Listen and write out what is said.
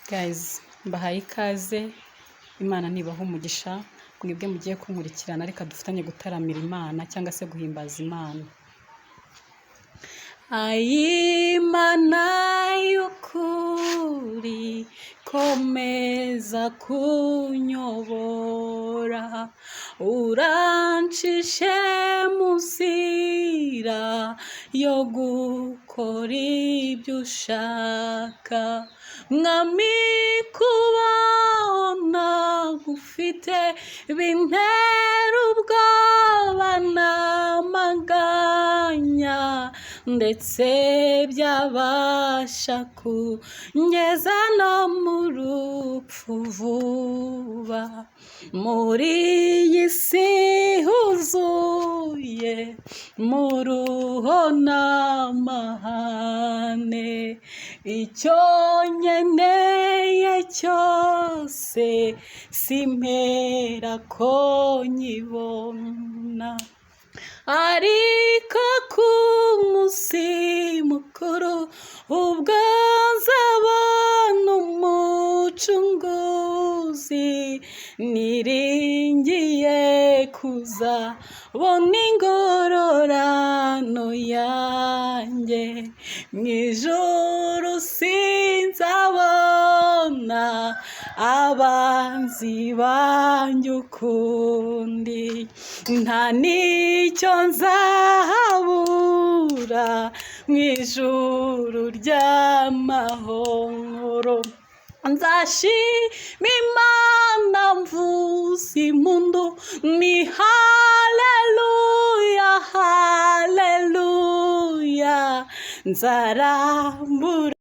Guys, mbahaye ikaze, Imana nibaha umugisha, mwebwe mugiye kunkurikirana, reka dufatanye gutaramira Imana cyangwa se guhimbaza Imana. Imana y'ukuri, komeza kunyobora, urancishe mu nzira yo gukora ibyo ushaka. Mwami, kubona ufite bintera ubwoba n'amaganya, ndetse byabasha kungeza no mu rupfu vuba. Muri iyi si huzuye muruho n'amahane, icyo nkeneye cyose simpera ko nkibona, ariko ku munsi mukuru ubwo nzabona umucunguzi, niringiye kuzabona ingororano yanjye. Mu ijuru sinzabona abanzi banjye ukundi, nta n'icyo nzahabura mu ijuru ry'amahoro. Nzashima Imana mvuza impundu, ni haleluya haleluya. Nzarambura